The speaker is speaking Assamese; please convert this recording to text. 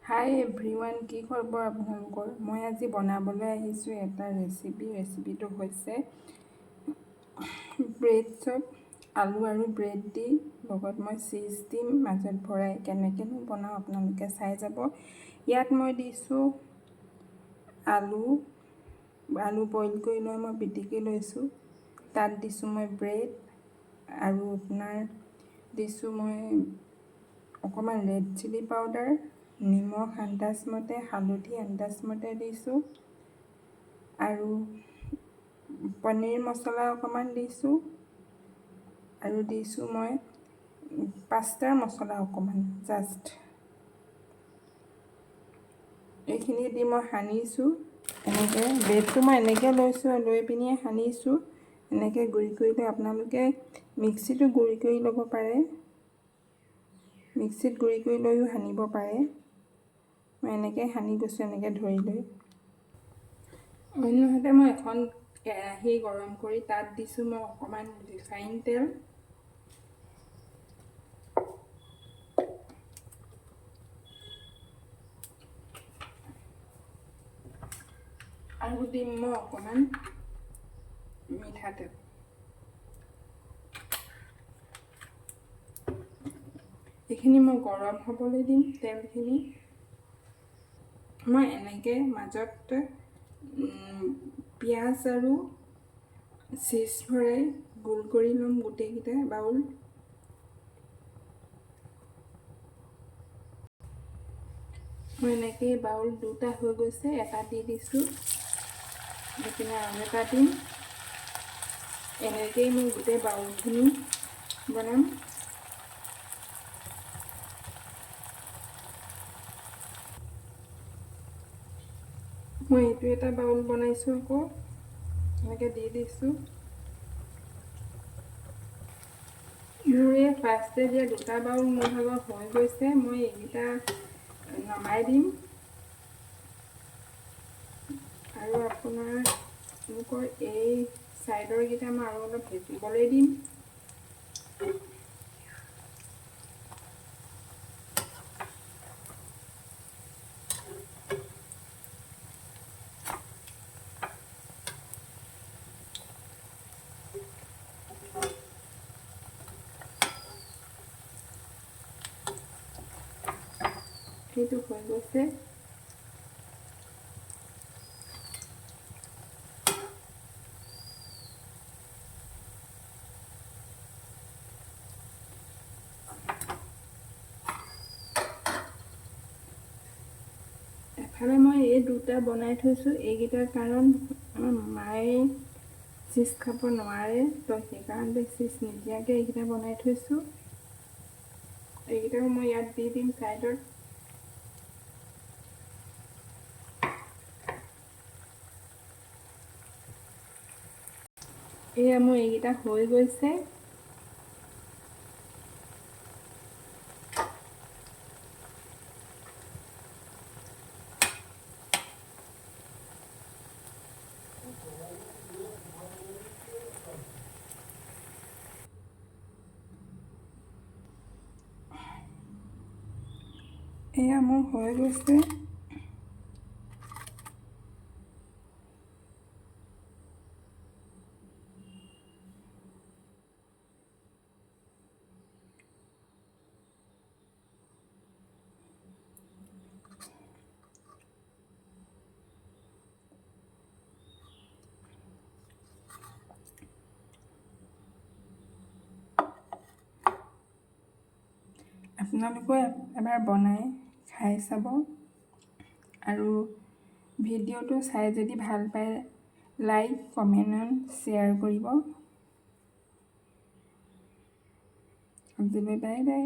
হাই এভৰিৱান, কি খবৰ আপোনালোকৰ? মই আজি বনাবলৈ আহিছোঁ এটা ৰেচিপিটো হৈছে ব্ৰেড চপ। আলু আৰু ব্ৰেড দি লগত মই চীজ দিম মাজত ভৰাই। কেনেকৈনো বনাওঁ আপোনালোকে চাই যাব। ইয়াত মই দিছোঁ আলু বইল কৰি লৈ মই পিটিকি লৈছোঁ। তাত দিছোঁ মই ব্ৰেড আৰু আপোনাৰ দিছোঁ মই অকণমান ৰেড চিলি পাউডাৰ, নিমখ আন্দাজমতে, হালধি আন্দাজমতে দিছোঁ আৰু পনীৰ মছলা অকণমান দিছোঁ আৰু দিছোঁ মই পাস্তাৰ মছলা অকণমান জাষ্ট। এইখিনি দি মই সানিছোঁ। এনেকৈ ব্ৰেডটো মই এনেকৈ লৈছোঁ, লৈ পিনি সানিছোঁ। এনেকৈ গুড়ি কৰি লৈ আপোনালোকে মিক্সিটো গুড়ি কৰি ল'ব পাৰে, মিক্সিত গুড়ি কৰি লৈও সানিব পাৰে। মই এনেকৈ সানি গৈছোঁ, এনেকৈ ধৰি লৈ। অন্যহাতে মই এখন কেৰাহী গৰম কৰি তাত দিছোঁ মই অকণমান ৰিফাইন তেল। আৰু দিম মই অকণমান মিঠাতেল। এইখিনি মই গৰম হ'বলৈ দিম তেলখিনি। মই এনেকৈ মাজত পিঁয়াজ আৰু চীজ ভৰাই গোল কৰি ল'ম গোটেইকেইটা বাউল। মই এনেকৈ বাউল দুটা হৈ গৈছে, এটা দি দিছোঁ, এইপিনে আৰু এটা দিম। এনেকৈয়ে মই গোটেই বাউলখিনি বনাম। মই এইটো এটা বাউল বনাইছোঁ, আকৌ এনেকৈ দি দিছোঁ। মোৰ এই ফাৰ্ষ্টে দিয়া দুটা বাউল মোৰ ভাগত হৈ গৈছে। মই এইকেইটা নমাই দিম আৰু আপোনালোকৰ এই ছাইডৰকেইটা মই আৰু অলপ ভেজিবলৈ দিম। সেইটো হৈ গৈছে। এফালে মই এই দুটা বনাই থৈছোঁ, এইকেইটাৰ কাৰণ আমাৰ মায়ে চীজ খাব নোৱাৰে, তো সেইকাৰণে চীজ নিদিয়াকৈ এইকেইটা বনাই থৈছোঁ। এইকেইটাও মই ইয়াত দি দিম ছাইডত। এয়া মোৰ এইকেইটা হৈ গৈছে। এয়া মোৰ হৈ গৈছে। আপোনালোকেও এবাৰ বনাই খাই চাব আৰু ভিডিঅ'টো চাই যদি ভাল পায় লাইক, কমেণ্ট, শ্বেয়াৰ কৰিব। আজিলৈ বাই বাই।